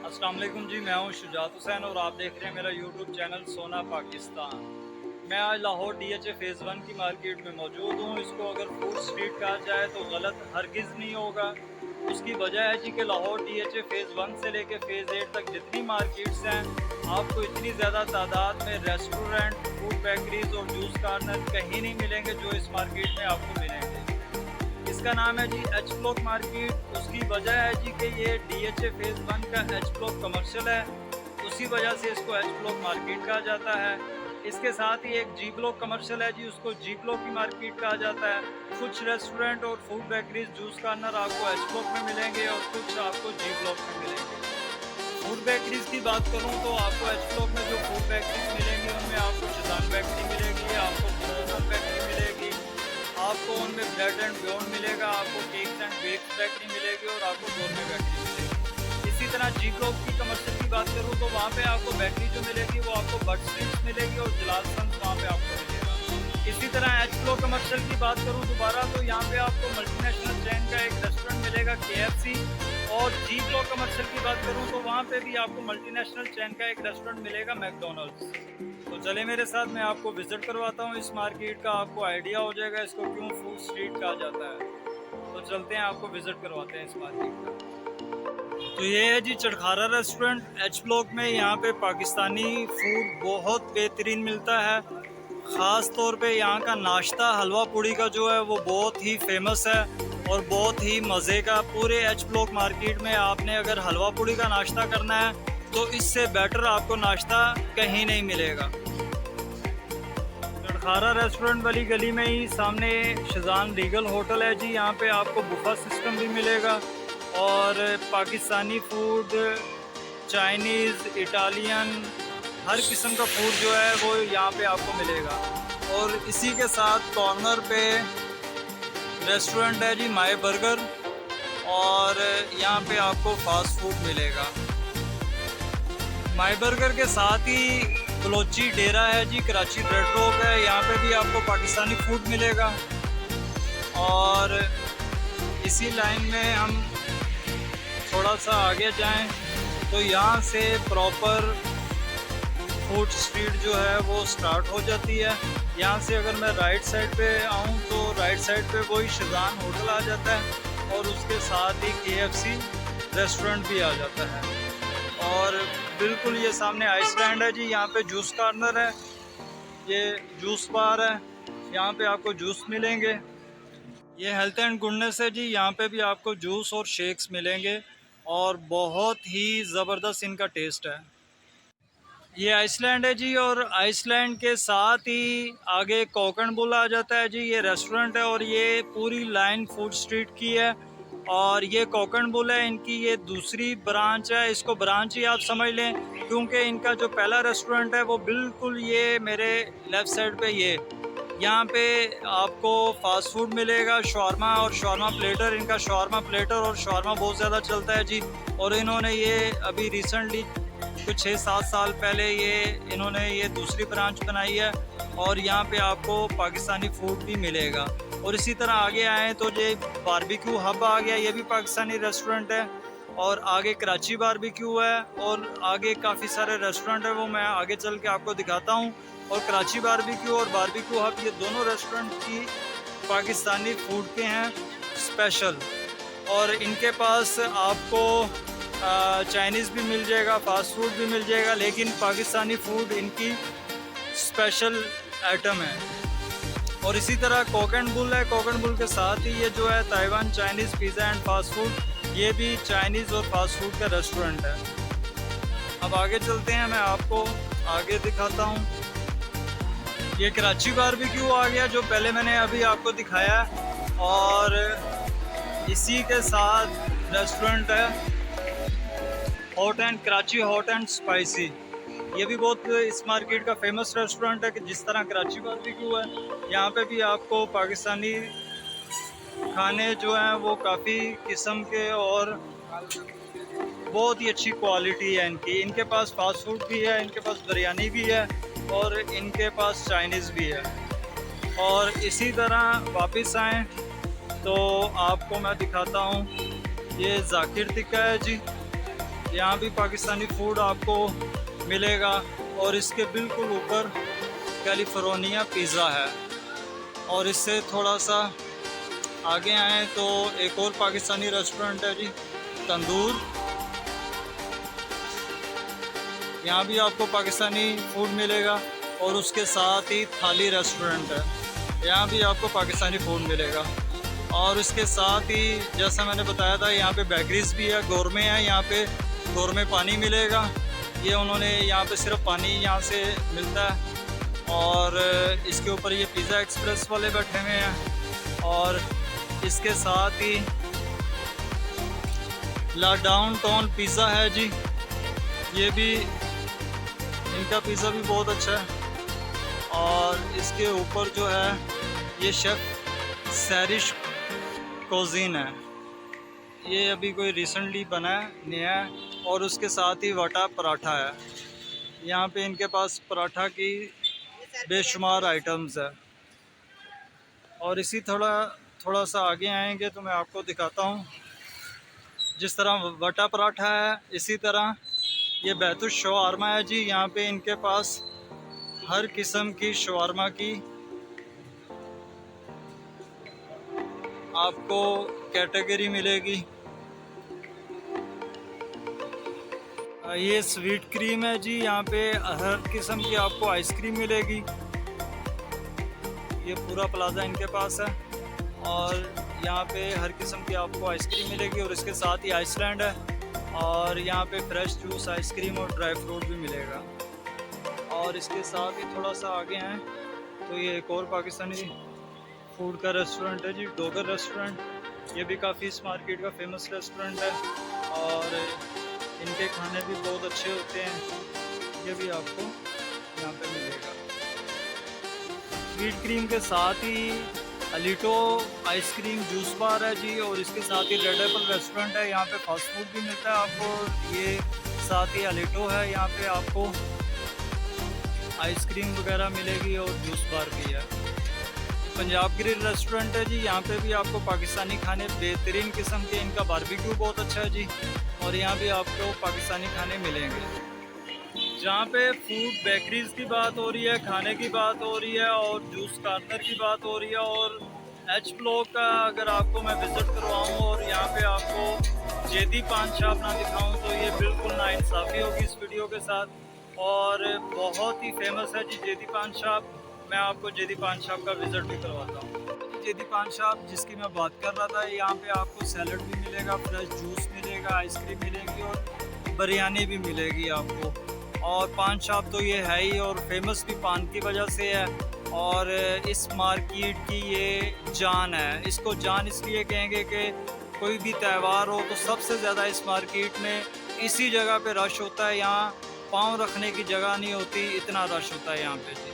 अस्सलाम वालेकुम जी, मैं हूं शुजात हुसैन और आप देख रहे हैं मेरा यूट्यूब चैनल सोना पाकिस्तान। मैं आज लाहौर DHA फ़ेज़ 1 की मार्केट में मौजूद हूं। इसको अगर फूड स्ट्रीट कहा जाए तो गलत हरगिज़ नहीं होगा। उसकी वजह है जी कि लाहौर DHA फ़ेज़ 1 से लेके फ़ेज़ 8 तक जितनी मार्केट्स हैं, आपको इतनी ज़्यादा तादाद में रेस्टोरेंट, फूड बेकरीज़ और जूस कॉर्नर कहीं नहीं मिलेंगे जो इस मार्केट में आपको मिलेंगे। इसका नाम है जी एच ब्लॉक मार्केट। उसकी वजह है जी कि ये DHA फ़ेज़ 1 का एच ब्लॉक कमर्शियल है, उसी वजह से इसको एच ब्लॉक मार्केट कहा जाता है। इसके साथ ही एक जी ब्लॉक कमर्शियल है जी, उसको जी ब्लॉक की मार्केट कहा जाता है। कुछ रेस्टोरेंट और फूड बेकरीज जूस कॉर्नर आपको एच ब्लॉक में मिलेंगे और कुछ आपको जी ब्लॉक में मिलेंगे। फूड बेकरीज की बात करूँ तो आपको एच ब्लॉक में जो फूड बेकरीज मिलेंगी उनमें आपको शिजान बेकरी मिलेगी, आपको मोहम्मद बेकरी मिलेगी, आपको उनमें ब्रेड एंड बियॉन्ड मिलेगा, आपको केक्स एंड बेक्स बेकरी मिलेगी और आपको गोरमे बेकरी मिलेगी। इसी तरह जी ब्लॉक की कमर्शियल की बात करूँ तो वहाँ पे आपको बेकरी जो मिलेगी वो आपको बट स्वीट्स मिलेगी और जलाल सन्स वहाँ पे आपको मिलेगा। इसी तरह एच ब्लॉक कमर्शियल की बात करूँ दोबारा तो यहाँ पे आपको मल्टीनेशनल चेन का एक रेस्टोरेंट मिलेगा KFC। और जी ब्लॉक कमर्शियल की बात करूँ तो वहाँ पे भी आपको मल्टीनेशनल चेन का एक रेस्टोरेंट मिलेगा मैकडोनल्ड्स। तो चले मेरे साथ, मैं आपको विज़िट करवाता हूँ इस मार्केट का, आपको आइडिया हो जाएगा इसको क्यों फूड स्ट्रीट कहा जाता है। तो चलते हैं, आपको विज़िट करवाते हैं इस मार्केट का। तो ये है जी चटखारा रेस्टोरेंट एच ब्लॉक में। यहाँ पे पाकिस्तानी फूड बहुत बेहतरीन मिलता है। ख़ास तौर पे यहाँ का नाश्ता हलवा पूड़ी का जो है वो बहुत ही फेमस है और बहुत ही मज़े का। पूरे एच ब्लॉक मार्केट में आपने अगर हलवा पूड़ी का नाश्ता करना है तो इससे बेटर आपको नाश्ता कहीं नहीं मिलेगा। चटखारा रेस्टोरेंट वाली गली में ही सामने शिजान रीगल होटल है जी। यहाँ पे आपको बुफा सिस्टम भी मिलेगा और पाकिस्तानी फूड, चाइनीज़, इटालियन, हर किस्म का फूड जो है वो यहाँ पे आपको मिलेगा। और इसी के साथ कॉर्नर पे रेस्टोरेंट है जी माय बर्गर और यहाँ पे आपको फास्ट फूड मिलेगा। माय बर्गर के साथ ही बलोची डेरा है जी, कराची ब्रेड रोक है, यहाँ पे भी आपको पाकिस्तानी फूड मिलेगा। और इसी लाइन में हम थोड़ा सा आगे जाएं तो यहाँ से प्रॉपर फूड स्ट्रीट जो है वो स्टार्ट हो जाती है। यहाँ से अगर मैं राइट साइड पे आऊँ तो राइट साइड पे वही शिजान होटल आ जाता है और उसके साथ ही KFC रेस्टोरेंट भी आ जाता है। और बिल्कुल ये सामने आइसलैंड है जी, यहाँ पे जूस कॉर्नर है, ये जूस बार है, यहाँ पे आपको जूस मिलेंगे। ये हेल्थ एंड गुडनेस है जी, यहाँ पे भी आपको जूस और शेक्स मिलेंगे और बहुत ही ज़बरदस्त इनका टेस्ट है। ये आइसलैंड है जी और आइसलैंड के साथ ही आगे कोकन बुल आ जाता है जी। ये रेस्टोरेंट है और ये पूरी लाइन फूड स्ट्रीट की है और ये कोकन बुल है, इनकी ये दूसरी ब्रांच है। इसको ब्रांच ही आप समझ लें क्योंकि इनका जो पहला रेस्टोरेंट है वो बिल्कुल ये मेरे लेफ़्ट साइड पे ये यहाँ पे आपको फास्ट फूड मिलेगा, शॉर्मा और शॉर्मा प्लेटर। इनका शॉर्मा प्लेटर और शॉर्मा बहुत ज़्यादा चलता है जी। और इन्होंने ये अभी रिसेंटली कुछ 6-7 साल पहले इन्होंने ये दूसरी ब्रांच बनाई है और यहाँ पे आपको पाकिस्तानी फूड भी मिलेगा। और इसी तरह आगे आए तो ये बारबेक्यू हब आ गया, ये भी पाकिस्तानी रेस्टोरेंट है। और आगे कराची बारबेक्यू है और आगे काफ़ी सारे रेस्टोरेंट है, वो मैं आगे चल के आपको दिखाता हूँ। और कराची बारबेक्यू और बारबेक्यू हब ये दोनों रेस्टोरेंट की पाकिस्तानी फूड के हैं स्पेशल। और इनके पास आपको चाइनीज़ भी मिल जाएगा, फास्ट फूड भी मिल जाएगा, लेकिन पाकिस्तानी फूड इनकी स्पेशल आइटम है। और इसी तरह कोकन बुल है, कोकन बुल के साथ ही ये जो है Taiwan Chinese pizza and fast food, ये भी चाइनीज़ और फास्ट फूड का रेस्टोरेंट है। अब आगे चलते हैं, मैं आपको आगे दिखाता हूँ। ये कराची बारबेक्यू आ गया जो पहले मैंने अभी आपको दिखाया और इसी के साथ रेस्टोरेंट है hot and Karachi hot and spicy. ये भी बहुत इस मार्केट का फेमस रेस्टोरेंट है कि जिस तरह कराची बारबेक्यू है, यहाँ पे भी आपको पाकिस्तानी खाने जो हैं वो काफ़ी किस्म के और बहुत ही अच्छी क्वालिटी है इनकी। इनके पास फास्ट फूड भी है, इनके पास बिरयानी भी है और इनके पास चाइनीज़ भी है। और इसी तरह वापस आएँ तो आपको मैं दिखाता हूँ, ये जाकिर टिक्का है जी। यहाँ भी पाकिस्तानी फूड आपको मिलेगा। और इसके बिल्कुल ऊपर कैलिफोर्निया पिज़्ज़ा है। और इससे थोड़ा सा आगे आए तो एक और पाकिस्तानी रेस्टोरेंट है जी, तंदूर। यहाँ भी आपको पाकिस्तानी फूड मिलेगा। और उसके साथ ही थाली रेस्टोरेंट है, यहाँ भी आपको पाकिस्तानी फूड मिलेगा। और इसके साथ ही जैसा मैंने बताया था, यहाँ पे बेकरीज भी है, गोरमे है। यहाँ पे गोरमे पानी मिलेगा। ये उन्होंने यहाँ पे सिर्फ पानी यहाँ से मिलता है। और इसके ऊपर ये पिज़्ज़ा एक्सप्रेस वाले बैठे हुए हैं। और इसके साथ ही ला डाउन टाउन पिज़्ज़ा है जी, ये भी इनका पिज़्ज़ा भी बहुत अच्छा है। और इसके ऊपर जो है ये शेफ़ सैरिश कोजीन है, ये अभी कोई रिसेंटली बना है, नया है। और उसके साथ ही वटा पराठा है। यहाँ पे इनके पास पराठा की बेशुमार आइटम्स है। और इसी थोड़ा सा आगे आएंगे तो मैं आपको दिखाता हूँ। जिस तरह वटा पराठा है, इसी तरह ये बैतुश शवारमा है जी। यहाँ पे इनके पास हर किस्म की शवारमा की आपको कैटेगरी मिलेगी। ये स्वीट क्रीम है जी, यहाँ पे हर किस्म की आपको आइसक्रीम मिलेगी। ये पूरा प्लाजा इनके पास है। और यहाँ पे हर किस्म की आपको आइसक्रीम मिलेगी। और इसके साथ ही आइसलैंड है। और यहाँ पे फ्रेश जूस, आइसक्रीम और ड्राई फ्रूट भी मिलेगा। और इसके साथ ही थोड़ा सा आगे हैं तो ये एक और पाकिस्तानी फूड का रेस्टोरेंट है जी, डोगर रेस्टोरेंट। ये भी काफ़ी इस मार्केट का फेमस रेस्टोरेंट है। और इनके खाने भी बहुत अच्छे होते हैं। ये भी आपको यहाँ पे मिलेगा। स्वीट क्रीम के साथ ही अलीटो आइसक्रीम जूस बार है जी। और इसके साथ ही रेड एप्पल रेस्टोरेंट है, यहाँ पे फास्ट फूड भी मिलता है आपको। ये साथ ही अलीटो है, यहाँ पे आपको आइसक्रीम वगैरह मिलेगी और जूस बार भी है। पंजाब ग्रिल रेस्टोरेंट है जी, यहाँ पे भी आपको पाकिस्तानी खाने बेहतरीन किस्म के, इनका बारबेक्यू बहुत अच्छा है जी। और यहाँ भी आपको पाकिस्तानी खाने मिलेंगे। जहाँ पे फूड बेकरीज की बात हो रही है, खाने की बात हो रही है और जूस कार्नर की बात हो रही है। और एच ब्लॉक का अगर आपको मैं विज़िट करवाऊँ और यहाँ पे आपको जेदी पान शॉप ना दिखाऊँ तो ये बिल्कुल नाइंसाफ़ी होगी इस वीडियो के साथ। और बहुत ही फेमस है जी जेदी पान शॉप। मैं आपको जेदी पान शॉप का विज़िट भी करवाता हूँ। जेदी पान शॉप जिसकी मैं बात कर रहा था, यहाँ पे आपको सैलड भी मिलेगा, फ्रेश जूस मिलेगा, आइसक्रीम मिलेगी और बिरयानी भी मिलेगी आपको। और पान शॉप तो ये है ही, और फेमस भी पान की वजह से है। और इस मार्केट की ये जान है। इसको जान इसलिए कहेंगे कि कोई भी त्यौहार हो तो सबसे ज़्यादा इस मार्केट में इसी जगह पे रश होता है। यहाँ पाँव रखने की जगह नहीं होती, इतना रश होता है यहाँ पे जी।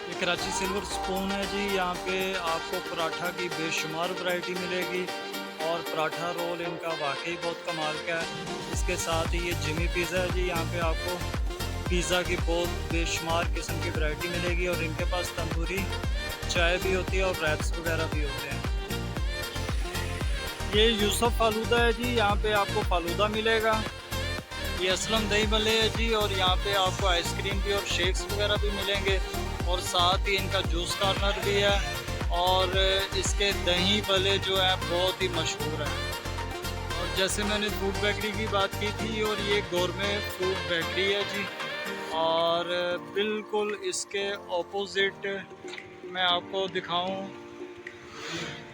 ये कराची सिल्वर स्पून है जी, यहाँ पे आपको पराठा की बेशुमार वैरायटी मिलेगी। और पराठा रोल इनका वाकई बहुत कमाल का है। इसके साथ ही ये जिमी पिज़्ज़ा है जी, यहाँ पे आपको पिज़्ज़ा की बहुत बेशुमार किस्म की वैरायटी मिलेगी। और इनके पास तंदूरी चाय भी होती है और रैप्स वगैरह भी होते हैं। ये यूसुफ फालूदा है जी, यहाँ पे आपको फालूदा मिलेगा। ये असलम दही भल्ले है जी, और यहाँ पे आपको आइसक्रीम भी और शेक्स वगैरह भी मिलेंगे। और साथ ही इनका जूस कॉर्नर भी है। और इसके दही भल्ले जो है बहुत ही मशहूर है। और जैसे मैंने फूड बेकरी की बात की थी, और ये गोरमे फूड बेकरी है जी। और बिल्कुल इसके ऑपोजिट मैं आपको दिखाऊं,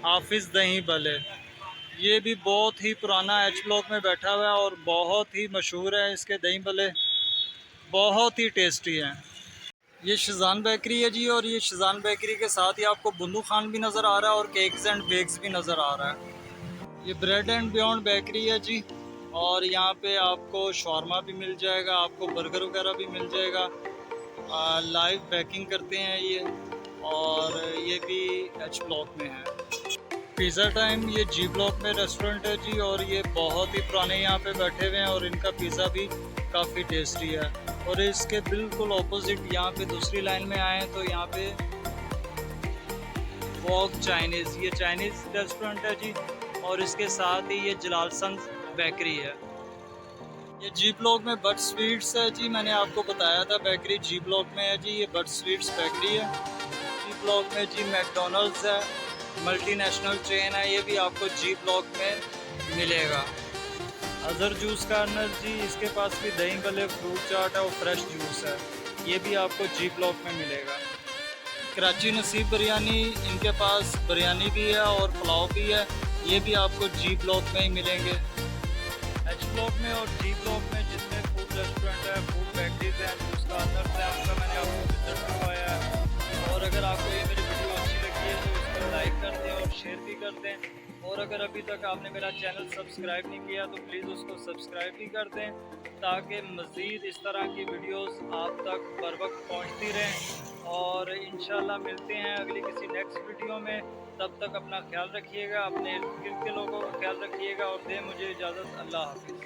हाफिज़ दही भल्ले। ये भी बहुत ही पुराना एच ब्लॉक में बैठा हुआ है और बहुत ही मशहूर है। इसके दही भल्ले बहुत ही टेस्टी हैं। ये शिजान बेकरी है जी, और ये शिजान बेकरी के साथ ही आपको बुंदू खान भी नज़र आ रहा है और केक्स एंड बेक्स भी नज़र आ रहा है। ये ब्रेड एंड बियॉन्ड बेकरी है जी, और यहाँ पे आपको शवारमा भी मिल जाएगा, आपको बर्गर वगैरह भी मिल जाएगा। लाइव बेकिंग करते हैं ये, और ये भी एच ब्लॉक में है। पिज़्ज़ा टाइम ये जी ब्लॉक में रेस्टोरेंट है जी, और ये बहुत ही पुराने यहाँ पे बैठे हुए हैं और इनका पिज़्ज़ा भी काफ़ी टेस्टी है। और इसके बिल्कुल ऑपोजिट यहाँ पे दूसरी लाइन में आए तो यहाँ पे वॉक चाइनीज़, ये चाइनीज़ रेस्टोरेंट है जी। और इसके साथ ही ये जलाल सन बेकरी है। ये जी ब्लॉक में बट स्वीट्स है जी, मैंने आपको बताया था बेकरी जी ब्लॉक में है जी, ये बट स्वीट्स बेकरी है। जी ब्लॉक में जी मैकडोनल्ड्स है, मल्टीनेशनल चेन है, ये भी आपको जी ब्लॉक में मिलेगा। अज़हर जूस कार्नर जी, इसके पास भी दही भल्ले, फ्रूट चाट है और फ्रेश जूस है, ये भी आपको जी ब्लॉक में मिलेगा। कराची नसीब बिरयानी, इनके पास बिरयानी भी है और पुलाव भी है, ये भी आपको जी ब्लॉक में ही मिलेंगे। एच ब्लॉक में और जी ब्लॉक में जितने फूड रेस्टोरेंट है, फूड बेकरीज हैं, जूस कार्नर्स हैं, उनका मैंने आपको विजिट करवाया है। और अगर आपको ये मेरी वीडियो अच्छी लगी है तो इसको लाइक कर दें और शेयर भी कर दें। और अगर अभी तक आपने मेरा चैनल सब्सक्राइब नहीं किया तो प्लीज़ उसको सब्सक्राइब भी कर दें, ताकि मज़ीद इस तरह की वीडियोस आप तक बर वक्त पहुँचती रहें। और इंशाल्लाह मिलते हैं अगली किसी नेक्स्ट वीडियो में। तब तक अपना ख्याल रखिएगा, अपने इर्द गिर्द के लोगों का ख्याल रखिएगा और दें मुझे इजाज़त। अल्लाह हाफ़िज़।